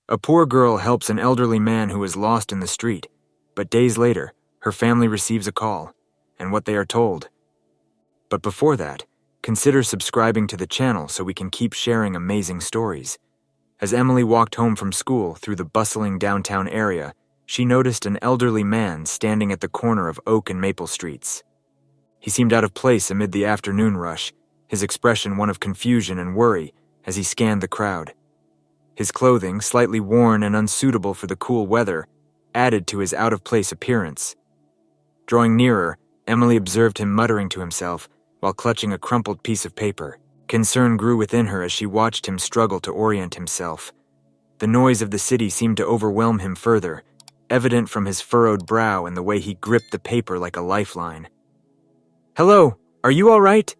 A poor girl helps an elderly man who is lost in the street, but days later, her family receives a call, and what they are told. But before that, consider subscribing to the channel so we can keep sharing amazing stories. As Emily walked home from school through the bustling downtown area, she noticed an elderly man standing at the corner of Oak and Maple Streets. He seemed out of place amid the afternoon rush, his expression one of confusion and worry as he scanned the crowd. His clothing, slightly worn and unsuitable for the cool weather, added to his out-of-place appearance. Drawing nearer, Emily observed him muttering to himself while clutching a crumpled piece of paper. Concern grew within her as she watched him struggle to orient himself. The noise of the city seemed to overwhelm him further, evident from his furrowed brow and the way he gripped the paper like a lifeline. "Hello, are you all right?"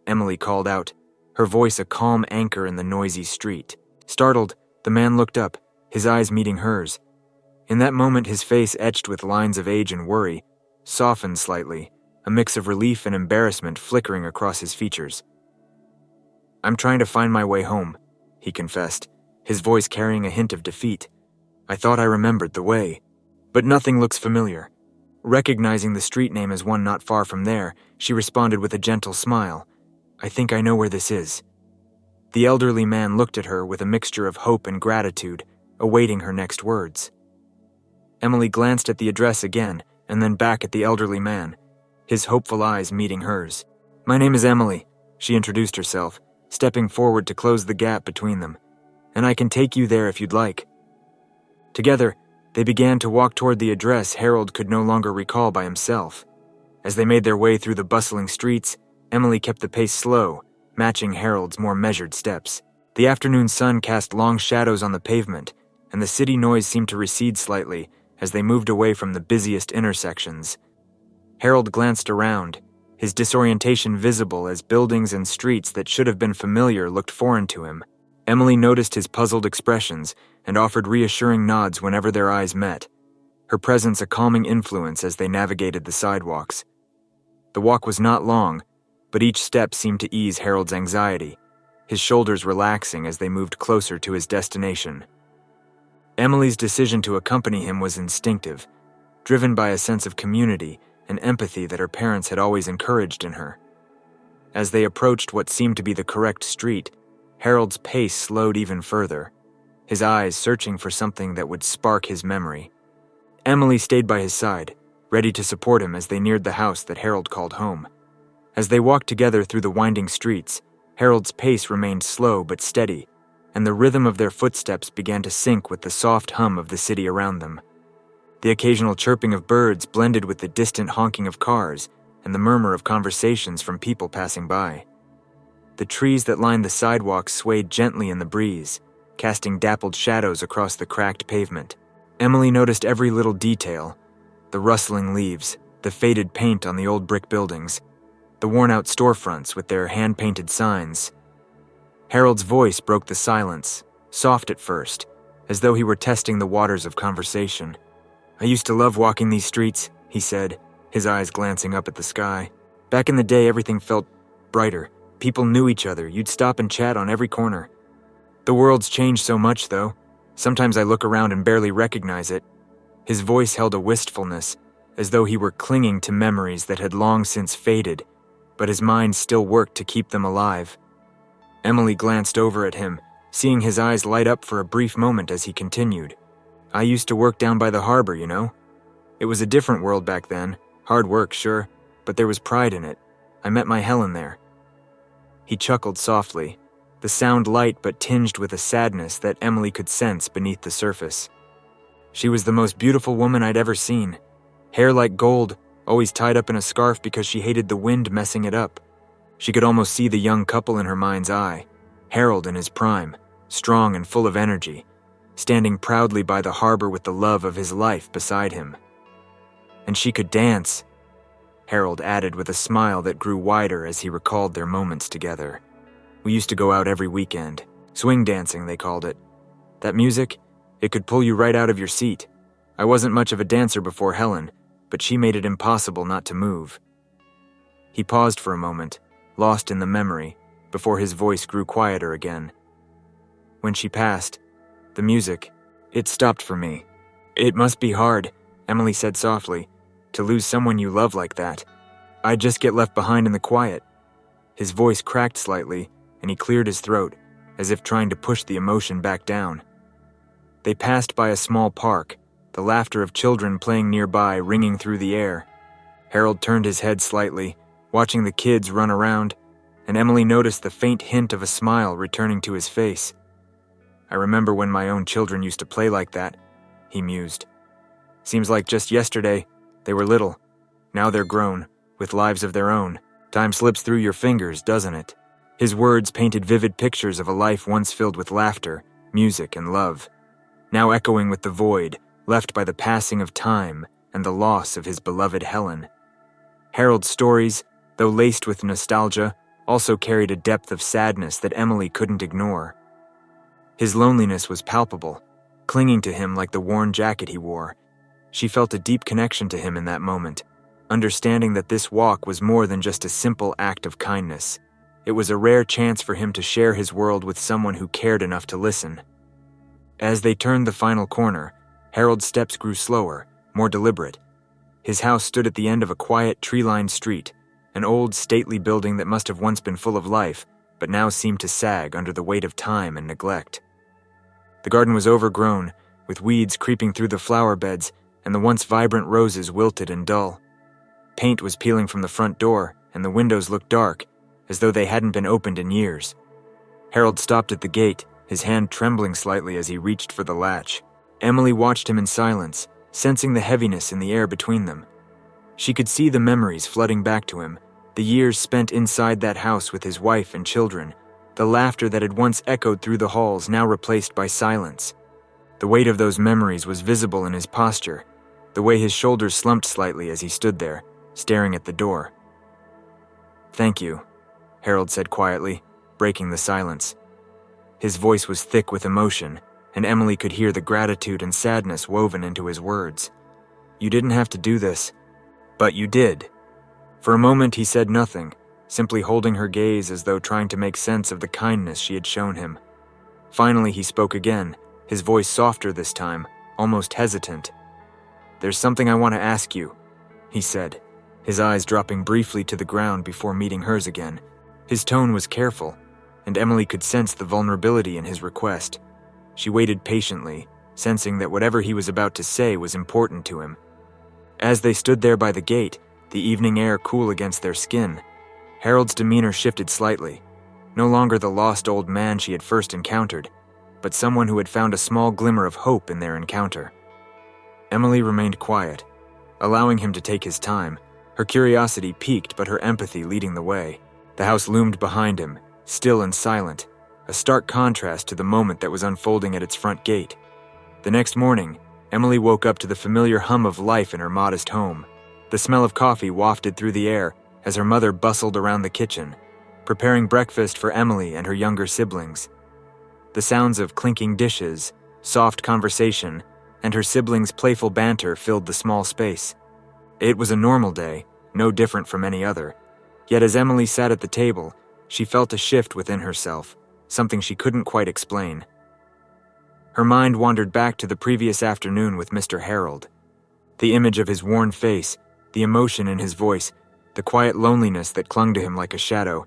Emily called out, her voice a calm anchor in the noisy street. Startled, the man looked up, his eyes meeting hers. In that moment, his face, etched with lines of age and worry, softened slightly, a mix of relief and embarrassment flickering across his features. "I'm trying to find my way home," he confessed, his voice carrying a hint of defeat. "I thought I remembered the way, but nothing looks familiar." Recognizing the street name as one not far from there, she responded with a gentle smile. "I think I know where this is." The elderly man looked at her with a mixture of hope and gratitude, awaiting her next words. Emily glanced at the address again, and then back at the elderly man, his hopeful eyes meeting hers. "My name is Emily," she introduced herself, stepping forward to close the gap between them. "And I can take you there if you'd like." Together, they began to walk toward the address Harold could no longer recall by himself. As they made their way through the bustling streets, Emily kept the pace slow, matching Harold's more measured steps. The afternoon sun cast long shadows on the pavement, and the city noise seemed to recede slightly as they moved away from the busiest intersections. Harold glanced around, his disorientation visible as buildings and streets that should have been familiar looked foreign to him. Emily noticed his puzzled expressions and offered reassuring nods whenever their eyes met, her presence a calming influence as they navigated the sidewalks. The walk was not long, but each step seemed to ease Harold's anxiety, his shoulders relaxing as they moved closer to his destination. Emily's decision to accompany him was instinctive, driven by a sense of community and empathy that her parents had always encouraged in her. As they approached what seemed to be the correct street, Harold's pace slowed even further, his eyes searching for something that would spark his memory. Emily stayed by his side, ready to support him as they neared the house that Harold called home. As they walked together through the winding streets, Harold's pace remained slow but steady, and the rhythm of their footsteps began to sync with the soft hum of the city around them. The occasional chirping of birds blended with the distant honking of cars and the murmur of conversations from people passing by. The trees that lined the sidewalks swayed gently in the breeze, casting dappled shadows across the cracked pavement. Emily noticed every little detail: the rustling leaves, the faded paint on the old brick buildings, the worn-out storefronts with their hand-painted signs. Harold's voice broke the silence, soft at first, as though he were testing the waters of conversation. "I used to love walking these streets," he said, his eyes glancing up at the sky. "Back in the day, everything felt brighter. People knew each other. You'd stop and chat on every corner. The world's changed so much, though. Sometimes I look around and barely recognize it." His voice held a wistfulness, as though he were clinging to memories that had long since faded, but his mind still worked to keep them alive. Emily glanced over at him, seeing his eyes light up for a brief moment as he continued. "I used to work down by the harbor, you know. It was a different world back then. Hard work, sure, but there was pride in it. I met my Helen there." He chuckled softly, the sound light but tinged with a sadness that Emily could sense beneath the surface. "She was the most beautiful woman I'd ever seen. Hair like gold, always tied up in a scarf because she hated the wind messing it up. She could almost see the young couple in her mind's eye, Harold in his prime, strong and full of energy, standing proudly by the harbor with the love of his life beside him. And she could dance," Harold added with a smile that grew wider as he recalled their moments together. "We used to go out every weekend. Swing dancing, they called it. That music, it could pull you right out of your seat. I wasn't much of a dancer before Helen, but she made it impossible not to move." He paused for a moment, lost in the memory, before his voice grew quieter again. "When she passed, the music, It stopped for me. It must be hard, Emily said softly, to lose someone you love like that. I'd just get left behind in the quiet. His voice cracked slightly, and he cleared his throat, as if trying to push the emotion back down. They passed by a small park, the laughter of children playing nearby ringing through the air. Harold turned his head slightly, watching the kids run around, and Emily noticed the faint hint of a smile returning to his face. I remember when my own children used to play like that, he mused. Seems like just yesterday, they were little. Now they're grown, with lives of their own. Time slips through your fingers, doesn't it? His words painted vivid pictures of a life once filled with laughter, music, and love, now echoing with the void left by the passing of time and the loss of his beloved Helen. Harold's stories, though laced with nostalgia, also carried a depth of sadness that Emily couldn't ignore. His loneliness was palpable, clinging to him like the worn jacket he wore. She felt a deep connection to him in that moment, understanding that this walk was more than just a simple act of kindness. It was a rare chance for him to share his world with someone who cared enough to listen. As they turned the final corner, Harold's steps grew slower, more deliberate. His house stood at the end of a quiet, tree-lined street, an old, stately building that must have once been full of life, but now seemed to sag under the weight of time and neglect. The garden was overgrown, with weeds creeping through the flower beds, and the once vibrant roses wilted and dull. Paint was peeling from the front door, and the windows looked dark, as though they hadn't been opened in years. Harold stopped at the gate, his hand trembling slightly as he reached for the latch. Emily watched him in silence, sensing the heaviness in the air between them. She could see the memories flooding back to him, the years spent inside that house with his wife and children, the laughter that had once echoed through the halls now replaced by silence. The weight of those memories was visible in his posture, the way his shoulders slumped slightly as he stood there, staring at the door. "Thank you," Harold said quietly, breaking the silence. His voice was thick with emotion, and Emily could hear the gratitude and sadness woven into his words. "You didn't have to do this, but you did." For a moment he said nothing, simply holding her gaze as though trying to make sense of the kindness she had shown him. Finally he spoke again, his voice softer this time, almost hesitant. "There's something I want to ask you," he said, his eyes dropping briefly to the ground before meeting hers again. His tone was careful, and Emily could sense the vulnerability in his request. She waited patiently, sensing that whatever he was about to say was important to him. As they stood there by the gate, the evening air cool against their skin, Harold's demeanor shifted slightly. No longer the lost old man she had first encountered, but someone who had found a small glimmer of hope in their encounter. Emily remained quiet, allowing him to take his time, her curiosity piqued but her empathy leading the way. The house loomed behind him, still and silent, a stark contrast to the moment that was unfolding at its front gate. The next morning, Emily woke up to the familiar hum of life in her modest home. The smell of coffee wafted through the air as her mother bustled around the kitchen, preparing breakfast for Emily and her younger siblings. The sounds of clinking dishes, soft conversation, and her siblings' playful banter filled the small space. It was a normal day, no different from any other. Yet as Emily sat at the table, she felt a shift within herself, something she couldn't quite explain. Her mind wandered back to the previous afternoon with Mr. Harold. The image of his worn face, the emotion in his voice, the quiet loneliness that clung to him like a shadow.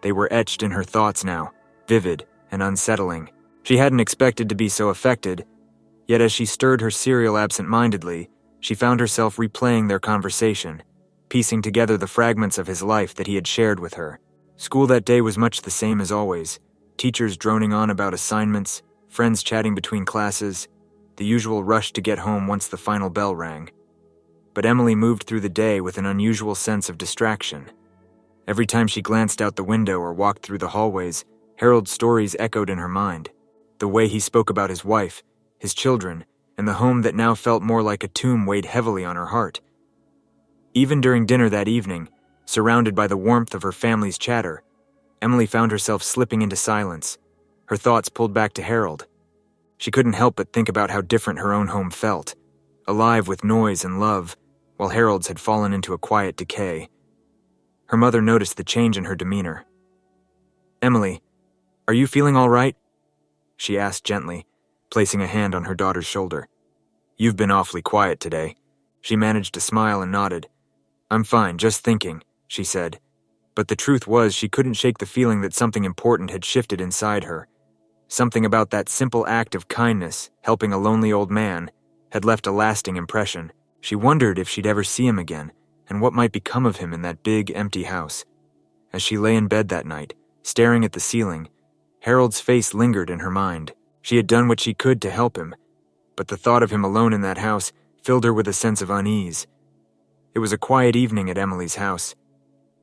They were etched in her thoughts now, vivid and unsettling. She hadn't expected to be so affected, yet as she stirred her cereal absent-mindedly, she found herself replaying their conversation, piecing together the fragments of his life that he had shared with her. School that day was much the same as always, teachers droning on about assignments, friends chatting between classes, the usual rush to get home once the final bell rang. But Emily moved through the day with an unusual sense of distraction. Every time she glanced out the window or walked through the hallways, Harold's stories echoed in her mind. The way he spoke about his wife, his children, and the home that now felt more like a tomb weighed heavily on her heart. Even during dinner that evening, surrounded by the warmth of her family's chatter, Emily found herself slipping into silence, her thoughts pulled back to Harold. She couldn't help but think about how different her own home felt, alive with noise and love, while Harold's had fallen into a quiet decay. Her mother noticed the change in her demeanor. "Emily, are you feeling all right?" she asked gently, placing a hand on her daughter's shoulder. "You've been awfully quiet today." She managed to smile and nodded. "I'm fine, just thinking," she said. But the truth was she couldn't shake the feeling that something important had shifted inside her. Something about that simple act of kindness, helping a lonely old man, had left a lasting impression. She wondered if she'd ever see him again, and what might become of him in that big, empty house. As she lay in bed that night, staring at the ceiling, Harold's face lingered in her mind. She had done what she could to help him, but the thought of him alone in that house filled her with a sense of unease. It was a quiet evening at Emily's house.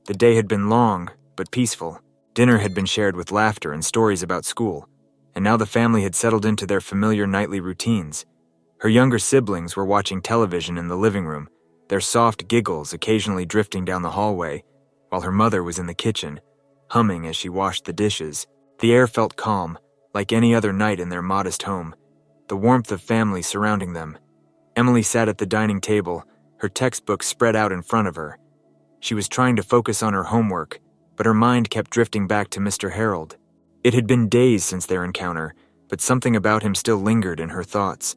The day had been long, but peaceful. Dinner had been shared with laughter and stories about school, and now the family had settled into their familiar nightly routines. Her younger siblings were watching television in the living room, their soft giggles occasionally drifting down the hallway, while her mother was in the kitchen, humming as she washed the dishes. The air felt calm, like any other night in their modest home, the warmth of family surrounding them. Emily sat at the dining table, her textbook spread out in front of her. She was trying to focus on her homework, but her mind kept drifting back to Mr. Harold. It had been days since their encounter, but something about him still lingered in her thoughts.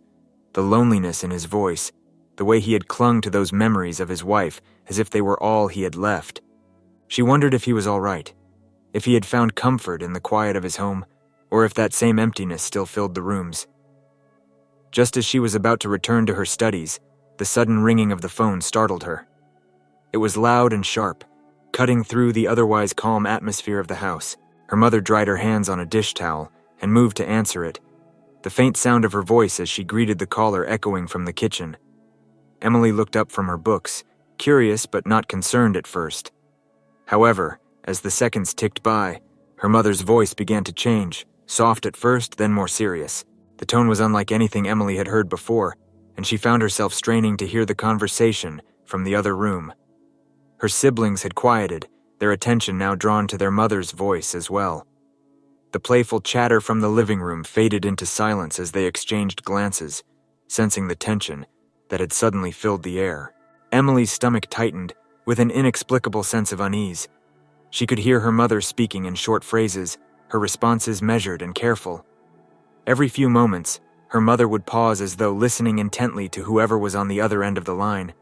The loneliness in his voice, the way he had clung to those memories of his wife as if they were all he had left. She wondered if he was all right, if he had found comfort in the quiet of his home, or if that same emptiness still filled the rooms. Just as she was about to return to her studies, the sudden ringing of the phone startled her. It was loud and sharp, cutting through the otherwise calm atmosphere of the house. Her mother dried her hands on a dish towel and moved to answer it, the faint sound of her voice as she greeted the caller echoing from the kitchen. Emily looked up from her books, curious but not concerned at first. However, as the seconds ticked by, her mother's voice began to change, soft at first, then more serious. The tone was unlike anything Emily had heard before, and she found herself straining to hear the conversation from the other room. Her siblings had quieted, their attention now drawn to their mother's voice as well. The playful chatter from the living room faded into silence as they exchanged glances, sensing the tension that had suddenly filled the air. Emily's stomach tightened with an inexplicable sense of unease. She could hear her mother speaking in short phrases, her responses measured and careful. Every few moments, her mother would pause as though listening intently to whoever was on the other end of the line.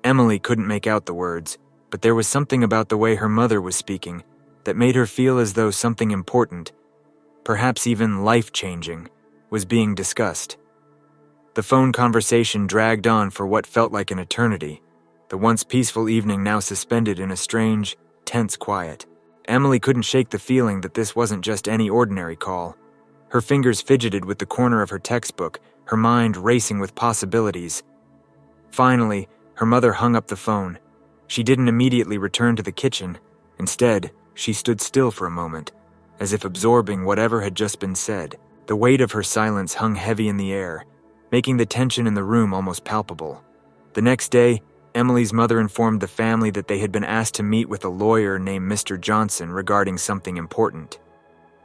Emily couldn't make out the words, but there was something about the way her mother was speaking that made her feel as though something important, perhaps even life-changing, was being discussed. The phone conversation dragged on for what felt like an eternity, the once peaceful evening now suspended in a strange, tense quiet. Emily couldn't shake the feeling that this wasn't just any ordinary call. Her fingers fidgeted with the corner of her textbook, her mind racing with possibilities. Finally, her mother hung up the phone. She didn't immediately return to the kitchen. Instead, she stood still for a moment, as if absorbing whatever had just been said. The weight of her silence hung heavy in the air, making the tension in the room almost palpable. The next day, Emily's mother informed the family that they had been asked to meet with a lawyer named Mr. Johnson regarding something important.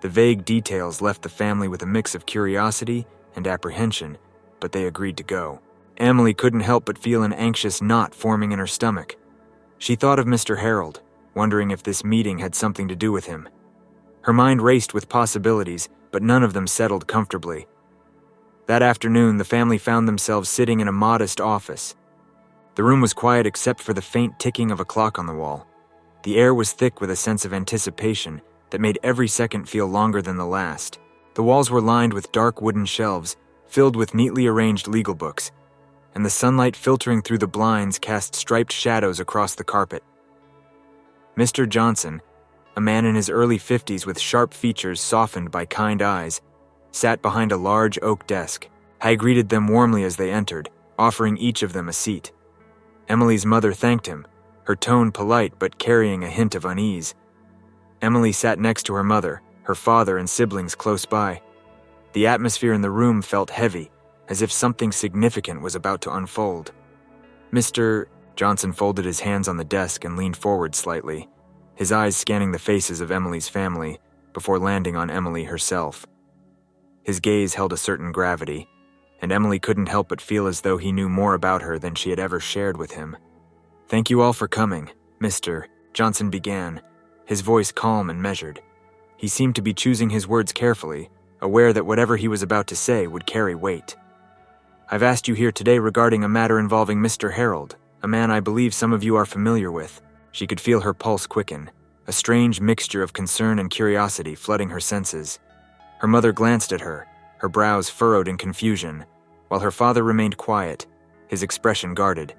The vague details left the family with a mix of curiosity and apprehension, but they agreed to go. Emily couldn't help but feel an anxious knot forming in her stomach. She thought of Mr. Harold, wondering if this meeting had something to do with him. Her mind raced with possibilities, but none of them settled comfortably. That afternoon, the family found themselves sitting in a modest office. The room was quiet except for the faint ticking of a clock on the wall. The air was thick with a sense of anticipation that made every second feel longer than the last. The walls were lined with dark wooden shelves, filled with neatly arranged legal books, and the sunlight filtering through the blinds cast striped shadows across the carpet. Mr. Johnson, a man in his early 50s with sharp features softened by kind eyes, sat behind a large oak desk. I greeted them warmly as they entered, offering each of them a seat. Emily's mother thanked him, her tone polite but carrying a hint of unease. Emily sat next to her mother, her father and siblings close by. The atmosphere in the room felt heavy, as if something significant was about to unfold. Mr. Johnson folded his hands on the desk and leaned forward slightly, his eyes scanning the faces of Emily's family before landing on Emily herself. His gaze held a certain gravity, and Emily couldn't help but feel as though he knew more about her than she had ever shared with him. "Thank you all for coming, Mr. Johnson began, his voice calm and measured. He seemed to be choosing his words carefully, aware that whatever he was about to say would carry weight. "I've asked you here today regarding a matter involving Mr. Harold, a man I believe some of you are familiar with." She could feel her pulse quicken, a strange mixture of concern and curiosity flooding her senses. Her mother glanced at her, her brows furrowed in confusion, while her father remained quiet, his expression guarded.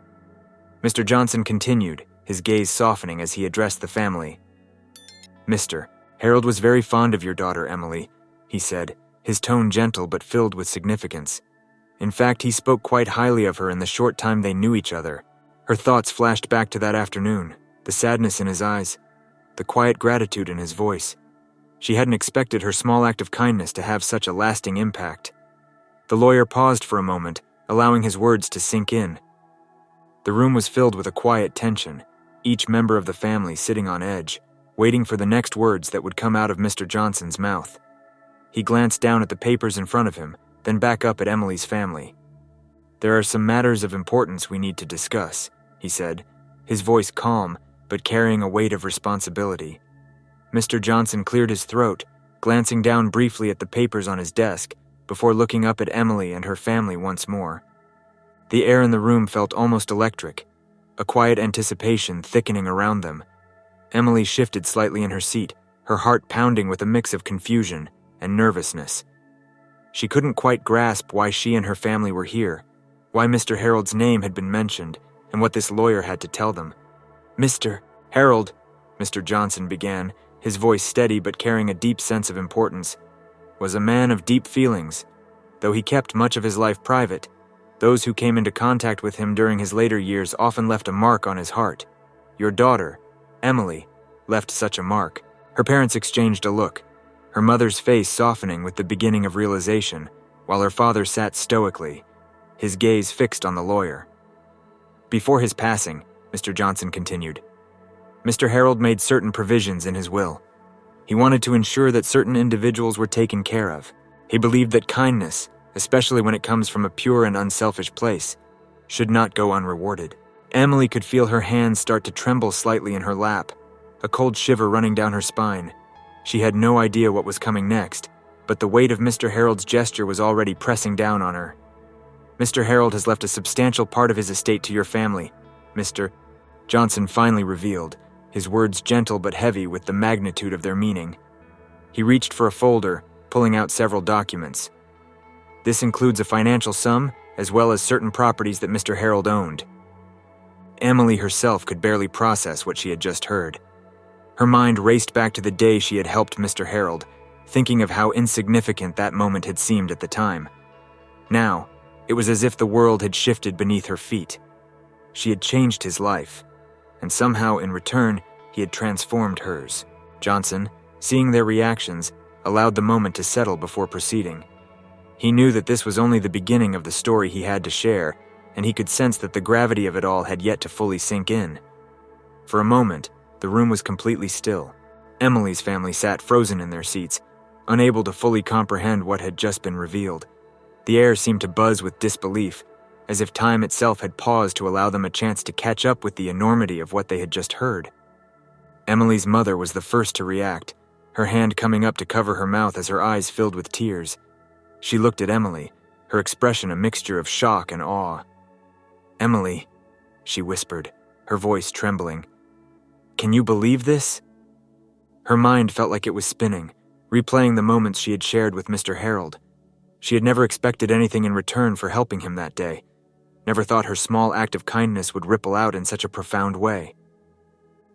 Mr. Johnson continued, his gaze softening as he addressed the family. "Mr. Harold was very fond of your daughter, Emily," he said, his tone gentle but filled with significance. "In fact, he spoke quite highly of her in the short time they knew each other." Her thoughts flashed back to that afternoon, the sadness in his eyes, the quiet gratitude in his voice. She hadn't expected her small act of kindness to have such a lasting impact. The lawyer paused for a moment, allowing his words to sink in. The room was filled with a quiet tension, each member of the family sitting on edge, waiting for the next words that would come out of Mr. Johnson's mouth. He glanced down at the papers in front of him, then back up at Emily's family. "There are some matters of importance we need to discuss," he said, his voice calm, but carrying a weight of responsibility. Mr. Johnson cleared his throat, glancing down briefly at the papers on his desk, before looking up at Emily and her family once more. The air in the room felt almost electric, a quiet anticipation thickening around them. Emily shifted slightly in her seat, her heart pounding with a mix of confusion and nervousness. She couldn't quite grasp why she and her family were here, why Mr. Harold's name had been mentioned, and what this lawyer had to tell them. "Mr. Harold," Mr. Johnson began, his voice steady but carrying a deep sense of importance, "was a man of deep feelings. Though he kept much of his life private, those who came into contact with him during his later years often left a mark on his heart. Your daughter, Emily, left such a mark." Her parents exchanged a look, her mother's face softening with the beginning of realization, while her father sat stoically, his gaze fixed on the lawyer. "Before his passing," Mr. Johnson continued, "Mr. Harold made certain provisions in his will. He wanted to ensure that certain individuals were taken care of. He believed that kindness, especially when it comes from a pure and unselfish place, should not go unrewarded." Emily could feel her hands start to tremble slightly in her lap, a cold shiver running down her spine. She had no idea what was coming next, but the weight of Mr. Harold's gesture was already pressing down on her. "Mr. Harold has left a substantial part of his estate to your family, Mr. Johnson finally revealed, his words gentle but heavy with the magnitude of their meaning. He reached for a folder, pulling out several documents. "This includes a financial sum, as well as certain properties that Mr. Harold owned." Emily herself could barely process what she had just heard. Her mind raced back to the day she had helped Mr. Harold, thinking of how insignificant that moment had seemed at the time. Now, it was as if the world had shifted beneath her feet. She had changed his life, and somehow in return, he had transformed hers. Johnson, seeing their reactions, allowed the moment to settle before proceeding. He knew that this was only the beginning of the story he had to share, and he could sense that the gravity of it all had yet to fully sink in. For a moment, the room was completely still. Emily's family sat frozen in their seats, unable to fully comprehend what had just been revealed. The air seemed to buzz with disbelief, as if time itself had paused to allow them a chance to catch up with the enormity of what they had just heard. Emily's mother was the first to react, her hand coming up to cover her mouth as her eyes filled with tears. She looked at Emily, her expression a mixture of shock and awe. "Emily," she whispered, her voice trembling. "Can you believe this?" Her mind felt like it was spinning, replaying the moments she had shared with Mr. Harold. She had never expected anything in return for helping him that day, never thought her small act of kindness would ripple out in such a profound way.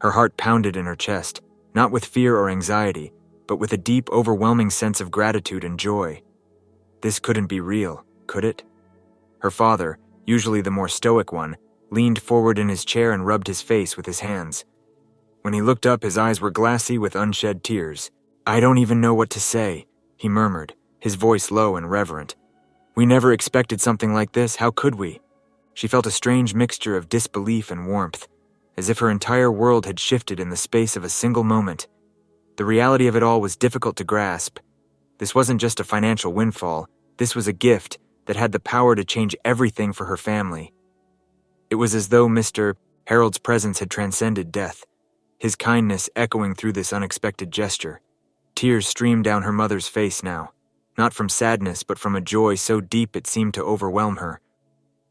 Her heart pounded in her chest, not with fear or anxiety, but with a deep, overwhelming sense of gratitude and joy. This couldn't be real, could it? Her father, usually the more stoic one, leaned forward in his chair and rubbed his face with his hands. When he looked up, his eyes were glassy with unshed tears. "I don't even know what to say," he murmured, his voice low and reverent. "We never expected something like this, how could we?" She felt a strange mixture of disbelief and warmth, as if her entire world had shifted in the space of a single moment. The reality of it all was difficult to grasp. This wasn't just a financial windfall, this was a gift that had the power to change everything for her family. It was as though Mr. Harold's presence had transcended death, his kindness echoing through this unexpected gesture. Tears streamed down her mother's face now, not from sadness but from a joy so deep it seemed to overwhelm her.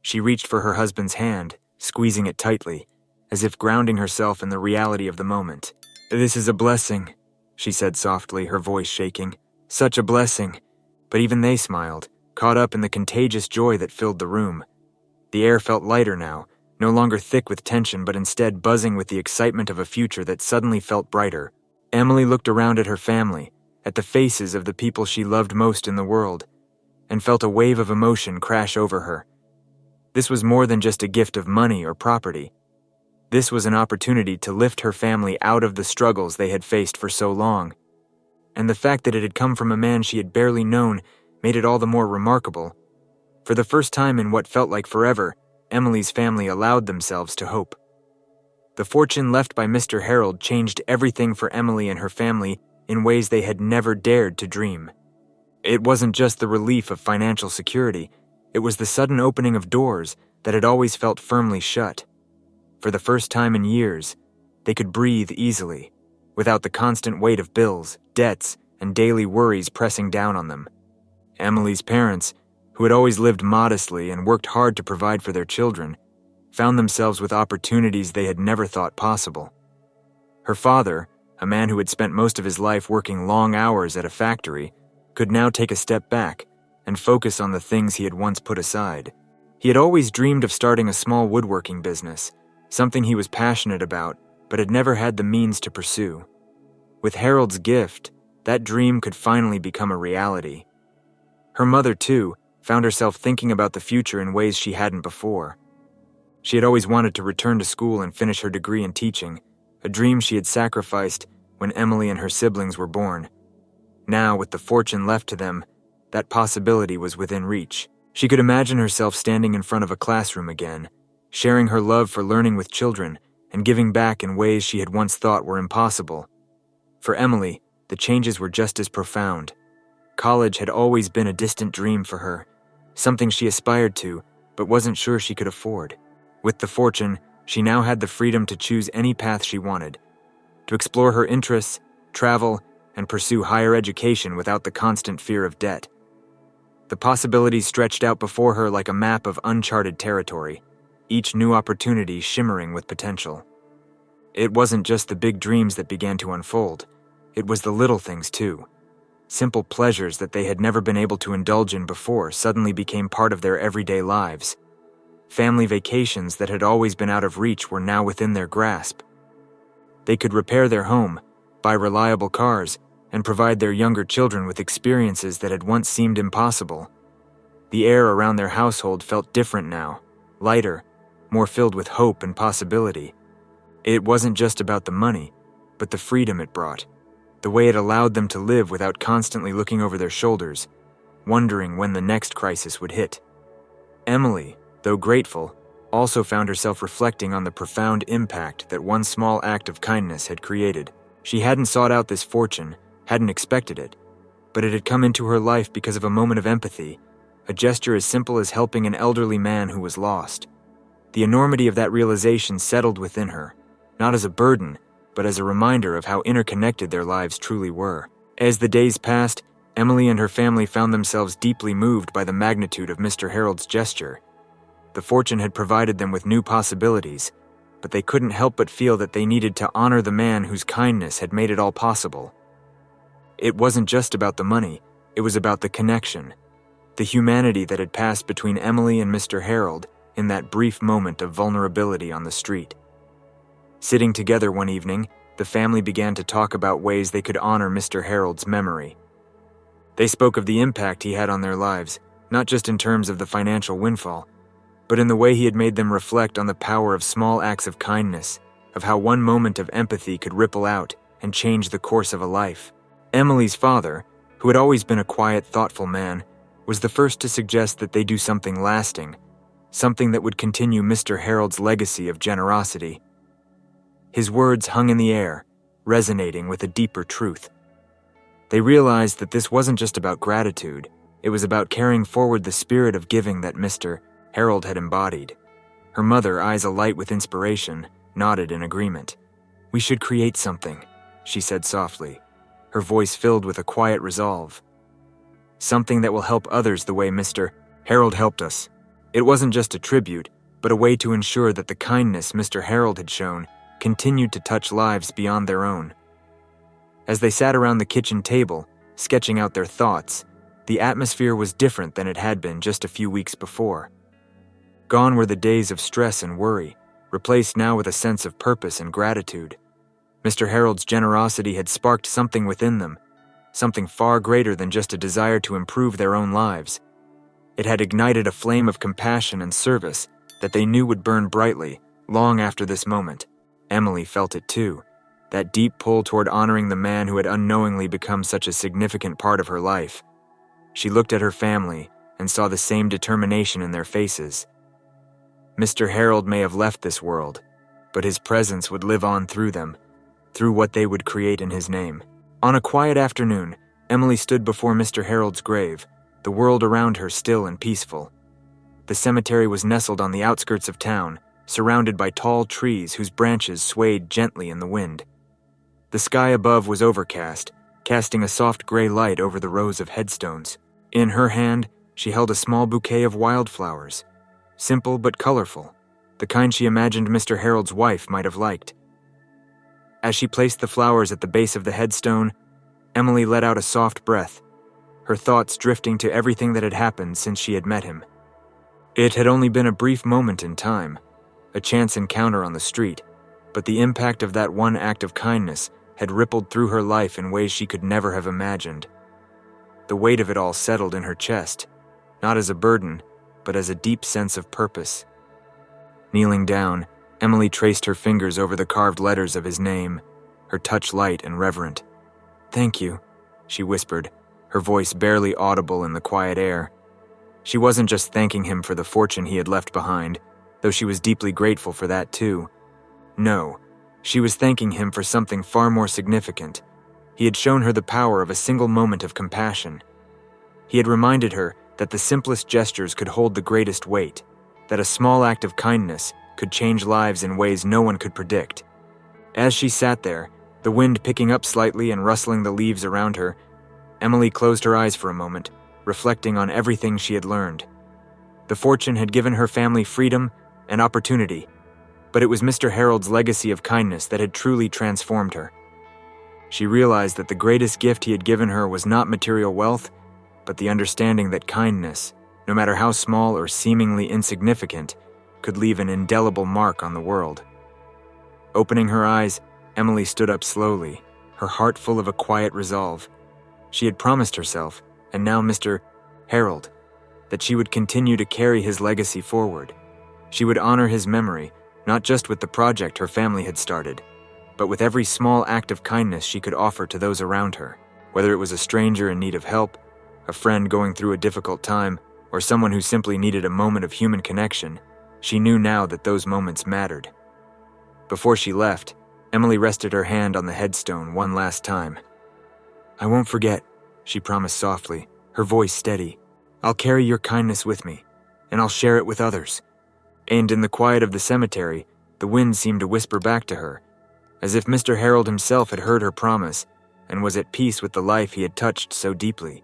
She reached for her husband's hand, squeezing it tightly, as if grounding herself in the reality of the moment. "This is a blessing," she said softly, her voice shaking. "Such a blessing." But even they smiled, caught up in the contagious joy that filled the room. The air felt lighter now, no longer thick with tension but instead buzzing with the excitement of a future that suddenly felt brighter. Emily looked around at her family, at the faces of the people she loved most in the world, and felt a wave of emotion crash over her. This was more than just a gift of money or property. This was an opportunity to lift her family out of the struggles they had faced for so long. And the fact that it had come from a man she had barely known made it all the more remarkable. For the first time in what felt like forever, Emily's family allowed themselves to hope. The fortune left by Mr. Harold changed everything for Emily and her family in ways they had never dared to dream. It wasn't just the relief of financial security, it was the sudden opening of doors that had always felt firmly shut. For the first time in years, they could breathe easily, without the constant weight of bills, debts, and daily worries pressing down on them. Emily's parents, who had always lived modestly and worked hard to provide for their children, found themselves with opportunities they had never thought possible. Her father, a man who had spent most of his life working long hours at a factory, could now take a step back and focus on the things he had once put aside. He had always dreamed of starting a small woodworking business, something he was passionate about, but had never had the means to pursue. With Harold's gift, that dream could finally become a reality. Her mother, too, found herself thinking about the future in ways she hadn't before. She had always wanted to return to school and finish her degree in teaching, a dream she had sacrificed when Emily and her siblings were born. Now, with the fortune left to them, that possibility was within reach. She could imagine herself standing in front of a classroom again, sharing her love for learning with children and giving back in ways she had once thought were impossible. For Emily, the changes were just as profound. College had always been a distant dream for her, something she aspired to but wasn't sure she could afford. With the fortune, she now had the freedom to choose any path she wanted, to explore her interests, travel, and pursue higher education without the constant fear of debt. The possibilities stretched out before her like a map of uncharted territory, each new opportunity shimmering with potential. It wasn't just the big dreams that began to unfold, it was the little things too. Simple pleasures that they had never been able to indulge in before suddenly became part of their everyday lives. Family vacations that had always been out of reach were now within their grasp. They could repair their home, buy reliable cars, and provide their younger children with experiences that had once seemed impossible. The air around their household felt different now, lighter, more filled with hope and possibility. It wasn't just about the money, but the freedom it brought, the way it allowed them to live without constantly looking over their shoulders, wondering when the next crisis would hit. Emily, though grateful, also found herself reflecting on the profound impact that one small act of kindness had created. She hadn't sought out this fortune, hadn't expected it, but it had come into her life because of a moment of empathy, a gesture as simple as helping an elderly man who was lost. The enormity of that realization settled within her, not as a burden, but as a reminder of how interconnected their lives truly were. As the days passed, Emily and her family found themselves deeply moved by the magnitude of Mr. Harold's gesture. The fortune had provided them with new possibilities, but they couldn't help but feel that they needed to honor the man whose kindness had made it all possible. It wasn't just about the money, it was about the connection, the humanity that had passed between Emily and Mr. Harold in that brief moment of vulnerability on the street. Sitting together one evening, the family began to talk about ways they could honor Mr. Harold's memory. They spoke of the impact he had on their lives, not just in terms of the financial windfall, but in the way he had made them reflect on the power of small acts of kindness, of how one moment of empathy could ripple out and change the course of a life. Emily's father, who had always been a quiet, thoughtful man, was the first to suggest that they do something lasting, something that would continue Mr. Harold's legacy of generosity. His words hung in the air, resonating with a deeper truth. They realized that this wasn't just about gratitude, it was about carrying forward the spirit of giving that Mr. Harold had embodied. Her mother, eyes alight with inspiration, nodded in agreement. "We should create something," she said softly, her voice filled with a quiet resolve. something that will help others the way Mr. Harold helped us. It wasn't just a tribute, but a way to ensure that the kindness Mr. Harold had shown continued to touch lives beyond their own. As they sat around the kitchen table, sketching out their thoughts, the atmosphere was different than it had been just a few weeks before. Gone were the days of stress and worry, replaced now with a sense of purpose and gratitude. Mr. Harold's generosity had sparked something within them, something far greater than just a desire to improve their own lives. It had ignited a flame of compassion and service that they knew would burn brightly long after this moment. Emily felt it too, that deep pull toward honoring the man who had unknowingly become such a significant part of her life. She looked at her family and saw the same determination in their faces. Mr. Harold may have left this world, but his presence would live on through them, through what they would create in his name. On a quiet afternoon, Emily stood before Mr. Harold's grave, the world around her still and peaceful. The cemetery was nestled on the outskirts of town, surrounded by tall trees whose branches swayed gently in the wind. The sky above was overcast, casting a soft gray light over the rows of headstones. In her hand, she held a small bouquet of wildflowers, simple but colorful, the kind she imagined Mr. Harold's wife might have liked. As she placed the flowers at the base of the headstone, Emily let out a soft breath, her thoughts drifting to everything that had happened since she had met him. It had only been a brief moment in time, a chance encounter on the street, but the impact of that one act of kindness had rippled through her life in ways she could never have imagined. The weight of it all settled in her chest, not as a burden, but as a deep sense of purpose. Kneeling down, Emily traced her fingers over the carved letters of his name, her touch light and reverent. "Thank you," she whispered, her voice barely audible in the quiet air. She wasn't just thanking him for the fortune he had left behind, though she was deeply grateful for that too. No, she was thanking him for something far more significant. He had shown her the power of a single moment of compassion. He had reminded her that the simplest gestures could hold the greatest weight, that a small act of kindness could change lives in ways no one could predict. As she sat there, the wind picking up slightly and rustling the leaves around her, Emily closed her eyes for a moment, reflecting on everything she had learned. The fortune had given her family freedom and opportunity, but it was Mr. Harold's legacy of kindness that had truly transformed her. She realized that the greatest gift he had given her was not material wealth, but the understanding that kindness, no matter how small or seemingly insignificant, could leave an indelible mark on the world. Opening her eyes, Emily stood up slowly, her heart full of a quiet resolve. She had promised herself, and now Mr. Harold, that she would continue to carry his legacy forward. She would honor his memory, not just with the project her family had started, but with every small act of kindness she could offer to those around her, whether it was a stranger in need of help, a friend going through a difficult time, or someone who simply needed a moment of human connection. She knew now that those moments mattered. Before she left, Emily rested her hand on the headstone one last time. "I won't forget," she promised softly, her voice steady. "I'll carry your kindness with me, and I'll share it with others." And in the quiet of the cemetery, the wind seemed to whisper back to her, as if Mr. Harold himself had heard her promise and was at peace with the life he had touched so deeply.